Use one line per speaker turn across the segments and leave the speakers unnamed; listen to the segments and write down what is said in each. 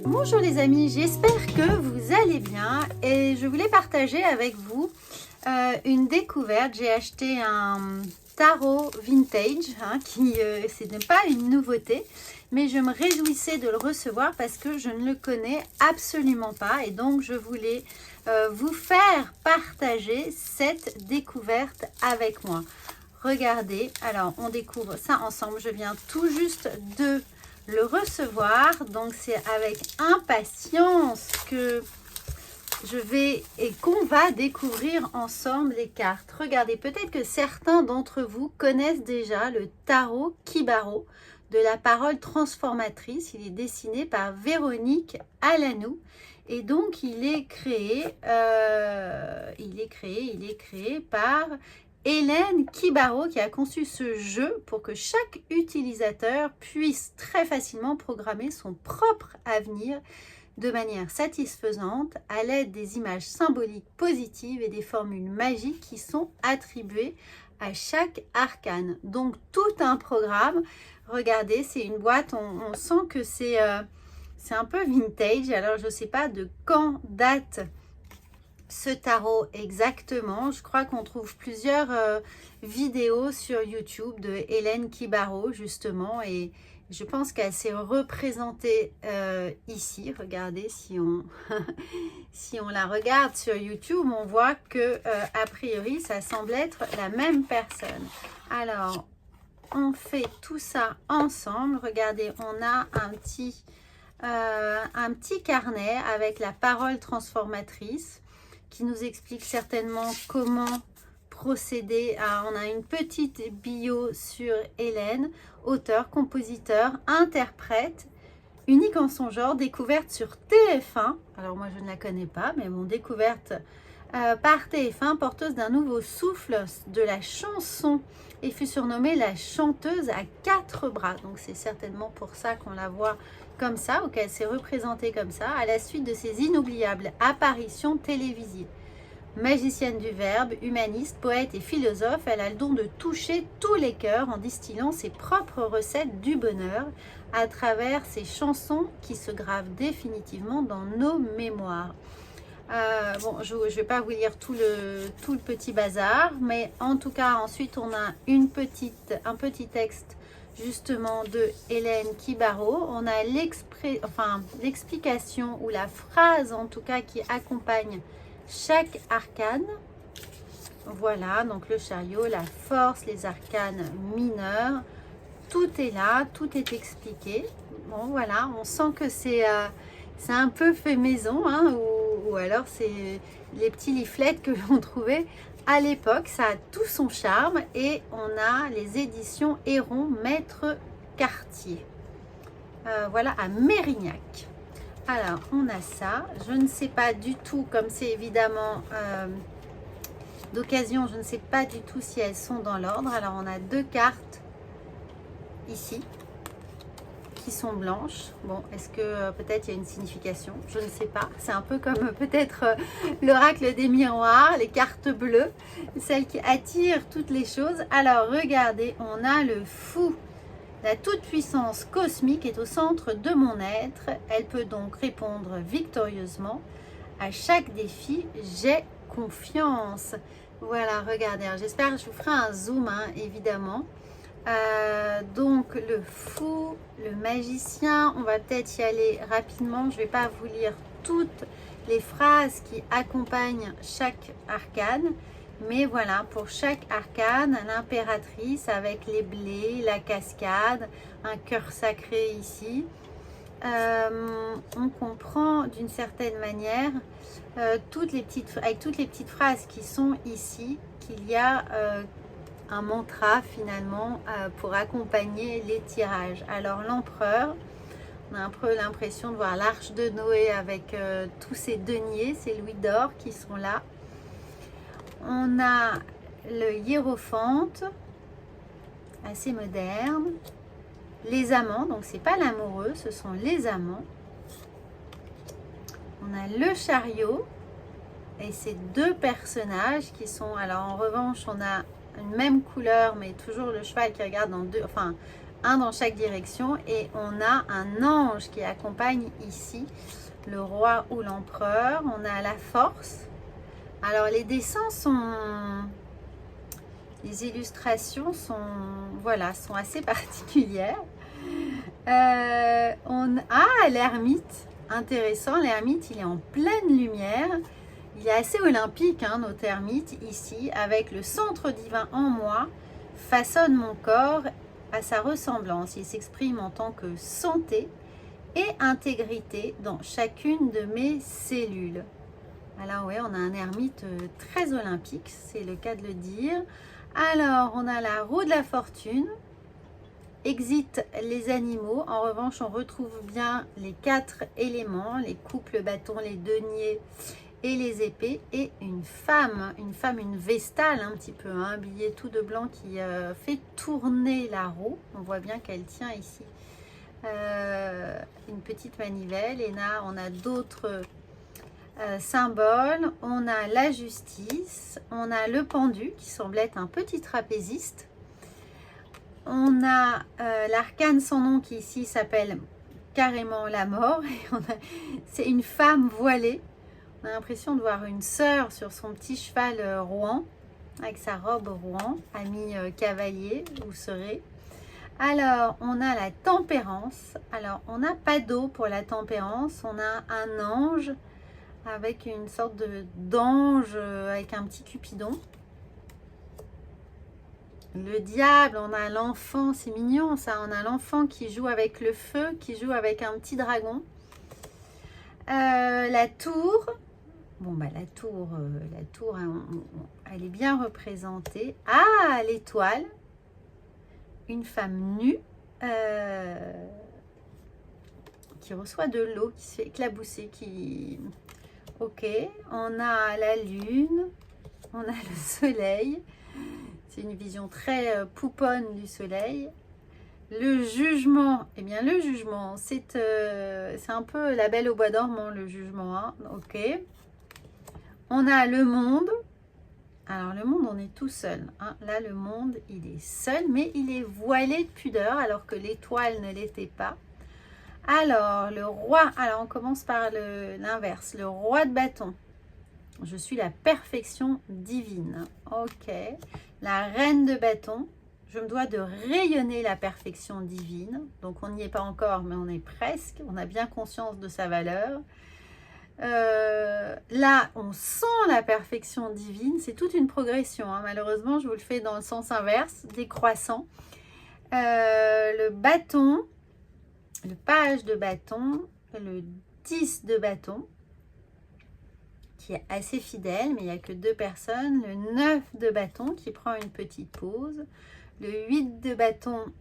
Bonjour les amis, j'espère que vous allez bien et je voulais partager avec vous une découverte. J'ai acheté un tarot vintage, ce n'est pas une nouveauté, mais je me réjouissais de le recevoir parce que je ne le connais absolument pas et donc je voulais vous faire partager cette découverte avec moi. Regardez, alors on découvre ça ensemble, je viens tout juste de le recevoir, donc c'est avec impatience que je vais et qu'on va découvrir ensemble les cartes. Regardez, peut-être que certains d'entre vous connaissent déjà le tarot Kibaro de la parole transformatrice. Il est dessiné par Véronique Alanou et donc il est créé par Hélène Kibaro qui a conçu ce jeu pour que chaque utilisateur puisse très facilement programmer son propre avenir de manière satisfaisante à l'aide des images symboliques positives et des formules magiques qui sont attribuées à chaque arcane. Donc tout un programme. Regardez, c'est une boîte, on sent que c'est un peu vintage. Alors je ne sais pas de quand date ce tarot exactement. Je crois qu'on trouve plusieurs vidéos sur YouTube de Hélène Kibaro justement et je pense qu'elle s'est représentée ici. Regardez, si on si on la regarde sur YouTube, on voit que a priori ça semble être la même personne. Alors on fait tout ça ensemble. Regardez, on a un petit carnet avec la parole transformatrice qui nous explique certainement comment procéder on a une petite bio sur Hélène, auteur, compositeur, interprète, unique en son genre, découverte sur TF1. Alors moi je ne la connais pas, mais bon, découverte par TF1, porteuse d'un nouveau souffle de la chanson et fut surnommée la chanteuse à 4 bras. Donc c'est certainement pour ça qu'on la voit comme ça, ou qu'elle s'est représentée comme ça, à la suite de ses inoubliables apparitions télévisées. Magicienne du verbe, humaniste, poète et philosophe, elle a le don de toucher tous les cœurs en distillant ses propres recettes du bonheur à travers ses chansons qui se gravent définitivement dans nos mémoires. Bon, je ne vais pas vous lire tout le petit bazar, mais en tout cas, ensuite, on a un petit texte justement de Hélène Kibaro. On a l'explication ou la phrase en tout cas qui accompagne chaque arcane. Voilà, donc le chariot, la force, les arcanes mineurs. Tout est là, tout est expliqué. Bon, voilà, on sent que c'est un peu fait maison, hein, ou alors c'est les petits leaflets que l'on trouvait à l'époque. Ça a tout son charme et on a les éditions Héron Maître Cartier. Voilà, à Mérignac. Alors, on a ça. Je ne sais pas du tout, comme c'est évidemment d'occasion, je ne sais pas du tout si elles sont dans l'ordre. Alors, on a 2 cartes ici qui sont blanches. Bon, est-ce que peut-être il y a une signification? Je ne sais pas. C'est un peu comme peut-être l'oracle des miroirs, les cartes bleues, celles qui attirent toutes les choses. Alors, regardez, on a le fou. La toute-puissance cosmique est au centre de mon être. Elle peut donc répondre victorieusement à chaque défi. J'ai confiance. Voilà, regardez. J'espère que je vous ferai un zoom, hein, évidemment. Donc, le fou, le magicien. On va peut-être y aller rapidement. Je ne vais pas vous lire toutes les phrases qui accompagnent chaque arcane. Mais voilà, pour chaque arcane, l'impératrice avec les blés, la cascade, un cœur sacré ici. On comprend d'une certaine manière, avec toutes les petites phrases qui sont ici, qu'il y a un mantra finalement pour accompagner les tirages. Alors l'empereur, on a un peu l'impression de voir l'arche de Noé avec tous ces deniers, ces louis d'or qui sont là. On a le hiérophante, assez moderne. Les amants, donc c'est pas l'amoureux, ce sont les amants. On a le chariot et ces 2 personnages qui sont, alors en revanche, on a une même couleur, mais toujours le cheval qui regarde dans un dans chaque direction, et on a un ange qui accompagne ici le roi ou l'empereur. On a la force. Alors les dessins sont... Les illustrations sont, voilà, sont assez particulières. L'ermite, intéressant, l'ermite il est en pleine lumière. Il est assez olympique, hein, notre ermite ici, avec le centre divin en moi, façonne mon corps à sa ressemblance. Il s'exprime en tant que santé et intégrité dans chacune de mes cellules. Alors oui, on a un ermite très olympique, c'est le cas de le dire. Alors, on a la roue de la fortune, exit les animaux. En revanche, on retrouve bien les 4 éléments, les coupes, le bâton, les deniers et les épées. Et une femme, une vestale un petit peu, hein, habillée tout de blanc qui fait tourner la roue. On voit bien qu'elle tient ici une petite manivelle. Et là, on a d'autres... symbole, on a la justice, on a le pendu qui semble être un petit trapéziste, on a l'arcane sans nom qui ici s'appelle carrément la mort, et c'est une femme voilée. On a l'impression de voir une sœur sur son petit cheval rouan, avec sa robe rouan, ami cavalier, vous serez. Alors, on a la tempérance. Alors, on n'a pas d'eau pour la tempérance, on a un ange avec une sorte d'ange avec un petit cupidon. Le diable, on a l'enfant, c'est mignon ça, on a l'enfant qui joue avec le feu, qui joue avec un petit dragon. La tour, bon bah la tour hein, elle est bien représentée. Ah, l'étoile, une femme nue qui reçoit de l'eau, qui se fait éclabousser, qui... Ok, on a la lune, on a le soleil, c'est une vision très pouponne du soleil. Le jugement, eh bien le jugement, c'est un peu la Belle au bois dormant, le jugement, hein. Ok. On a le monde, alors le monde on est tout seul, hein. Là le monde il est seul, mais il est voilé de pudeur alors que l'étoile ne l'était pas. Alors, le roi, alors on commence par l'inverse, le roi de bâton. Je suis la perfection divine. Ok. La reine de bâton, je me dois de rayonner la perfection divine. Donc, on n'y est pas encore, mais on est presque. On a bien conscience de sa valeur. Là, on sent la perfection divine. C'est toute une progression, hein. Malheureusement, je vous le fais dans le sens inverse, décroissant. Le bâton... Le page de bâton, le 10 de bâton, qui est assez fidèle, mais il n'y a que 2 personnes. Le 9 de bâton, qui prend une petite pause. Le 8 de bâton,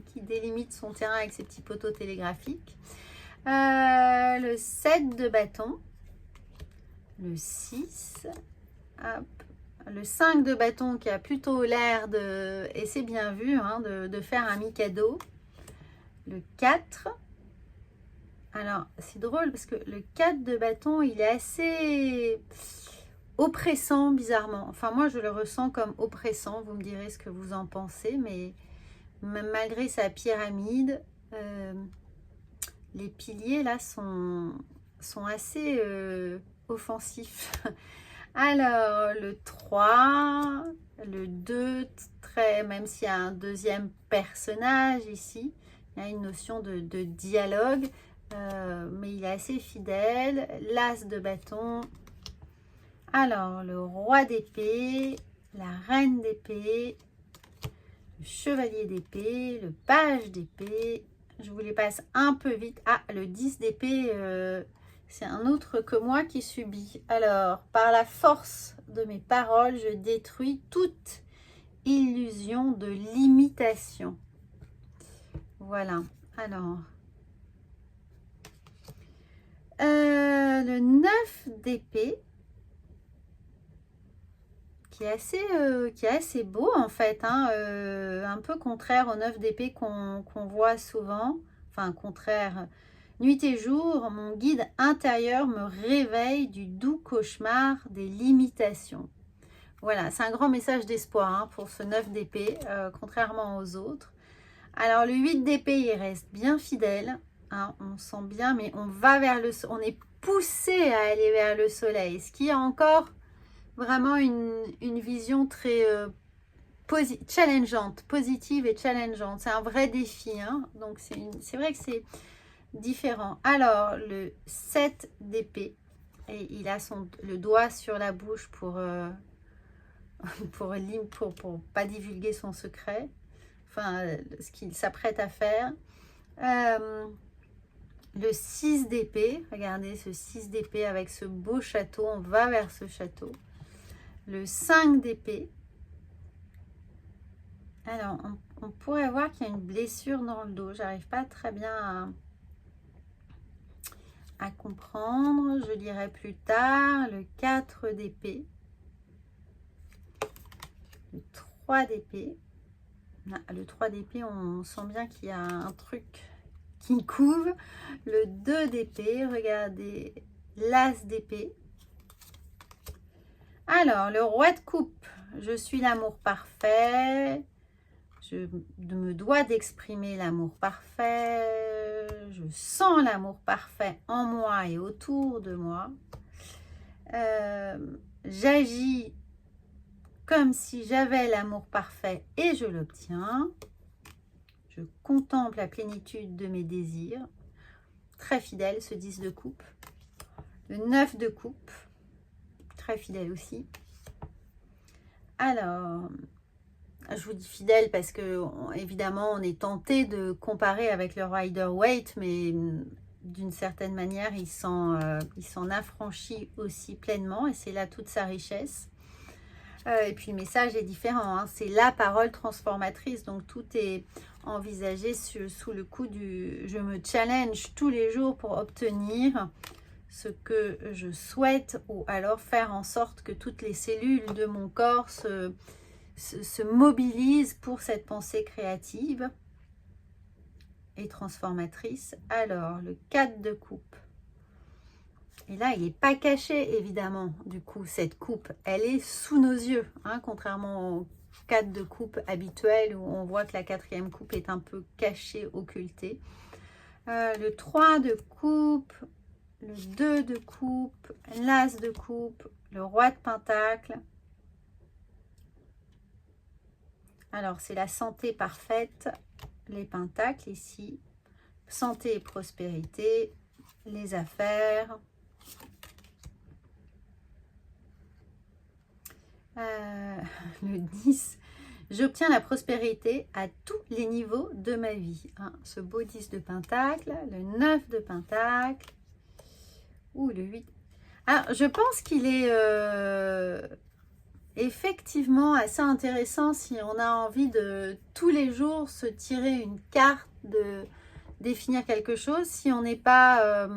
qui délimite son terrain avec ses petits poteaux télégraphiques. Le 7 de bâton. Le 6. Hop. Le 5 de bâton, qui a plutôt l'air de, et c'est bien vu, hein, de faire un mikado. Le 4, alors c'est drôle parce que le 4 de bâton, il est assez oppressant bizarrement. Enfin moi je le ressens comme oppressant, vous me direz ce que vous en pensez, mais malgré sa pyramide, les piliers là sont assez offensifs. Alors le 3, le 2, très, même s'il y a un deuxième personnage ici, il y a une notion de dialogue, mais il est assez fidèle. L'as de bâton. Alors, le roi d'épée, la reine d'épée, le chevalier d'épée, le page d'épée. Je vous les passe un peu vite. Ah, le 10 d'épée, c'est un autre que moi qui subit. Alors, par la force de mes paroles, je détruis toute illusion de limitation. Voilà, alors, le 9 d'épée, qui est assez beau en fait, hein, un peu contraire au 9 d'épée qu'on voit souvent, enfin contraire, nuit et jour, mon guide intérieur me réveille du doux cauchemar des limitations. Voilà, c'est un grand message d'espoir, hein, pour ce 9 d'épée, contrairement aux autres. Alors, le 8 d'épée, il reste bien fidèle. Hein, on sent bien, mais on va vers le... On est poussé à aller vers le soleil. Ce qui est encore vraiment une vision très challengeante, positive et challengeante. C'est un vrai défi. Hein, donc, c'est vrai que c'est différent. Alors, le 7 d'épée. Et il a le doigt sur la bouche pour pas divulguer son secret. Enfin, ce qu'il s'apprête à faire. Le 6 d'épée, regardez ce 6 d'épée avec ce beau château, on va vers ce château. Le 5 d'épée. Alors, on pourrait voir qu'il y a une blessure dans le dos. J'arrive pas très bien à comprendre. Je lirai plus tard. Le 4 d'épée. Le 3 d'épée. Le 3 d'épée, on sent bien qu'il y a un truc qui couve. Le 2 d'épée, regardez, l'as d'épée. Alors, le roi de coupe, je suis l'amour parfait. Je me dois d'exprimer l'amour parfait. Je sens l'amour parfait en moi et autour de moi. J'agis comme si j'avais l'amour parfait et je l'obtiens. Je contemple la plénitude de mes désirs. Très fidèle, ce 10 de coupe. Le 9 de coupe. Très fidèle aussi. Alors, je vous dis fidèle parce que, évidemment, on est tenté de comparer avec le Rider-Waite, mais d'une certaine manière, il s'en affranchit aussi pleinement et c'est là toute sa richesse. Et puis, le message est différent. Hein. C'est la parole transformatrice, donc tout est envisagé sous le coup du « je me challenge tous les jours pour obtenir ce que je souhaite » ou alors faire en sorte que toutes les cellules de mon corps se mobilisent pour cette pensée créative et transformatrice. Alors, le 4 de coupe. Et là, il n'est pas caché, évidemment, du coup, cette coupe. Elle est sous nos yeux, hein, contrairement au 4 de coupe habituel, où on voit que la 4e coupe est un peu cachée, occultée. Le 3 de coupe, le 2 de coupe, l'as de coupe, le roi de pentacle. Alors, c'est la santé parfaite, les pentacles ici. Santé et prospérité, les affaires. Le 10, j'obtiens la prospérité à tous les niveaux de ma vie. Hein, ce beau 10 de pentacle, le 9 de pentacle, ou le 8. Alors, je pense qu'il est effectivement assez intéressant si on a envie de tous les jours se tirer une carte, de définir quelque chose, si on n'est pas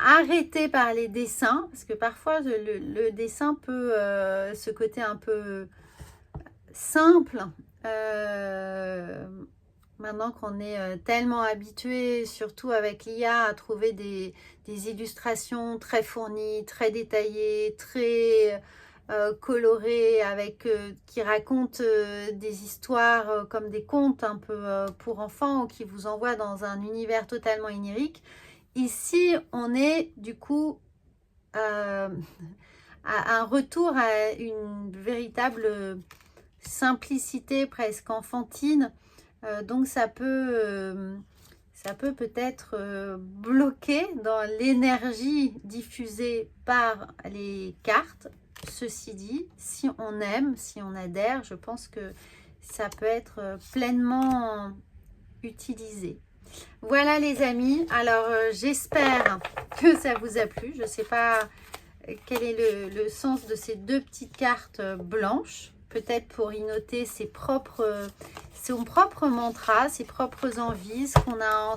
arrêté par les dessins, parce que parfois le dessin peut, ce côté un peu simple, maintenant qu'on est tellement habitué, surtout avec l'IA, à trouver des illustrations très fournies, très détaillées, très colorées, qui racontent des histoires comme des contes un peu pour enfants, ou qui vous envoient dans un univers totalement onirique. Ici, on est du coup à un retour à une véritable simplicité presque enfantine. Donc, ça peut peut-être bloquer dans l'énergie diffusée par les cartes. Ceci dit, si on aime, si on adhère, je pense que ça peut être pleinement utilisé. Voilà les amis, alors j'espère que ça vous a plu. Je ne sais pas quel est le sens de ces deux petites cartes blanches. Peut-être pour y noter son propre mantra, ses propres envies, ce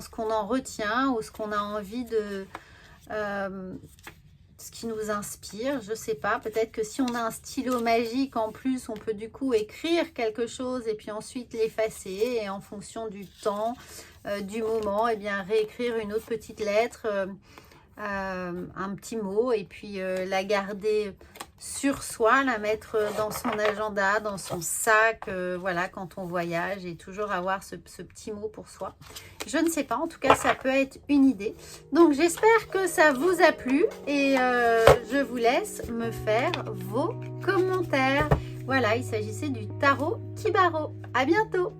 qu'on en retient ou ce qu'on a envie de... ce qui nous inspire, je ne sais pas. Peut-être que si on a un stylo magique en plus, on peut du coup écrire quelque chose et puis ensuite l'effacer. Et en fonction du temps, du moment, et bien réécrire une autre petite lettre, un petit mot, et puis la garder sur soi, la mettre dans son agenda, dans son sac, voilà, quand on voyage, et toujours avoir ce petit mot pour soi. Je ne sais pas, en tout cas, ça peut être une idée. Donc, j'espère que ça vous a plu et je vous laisse me faire vos commentaires. Voilà, il s'agissait du tarot Kibaro. À bientôt!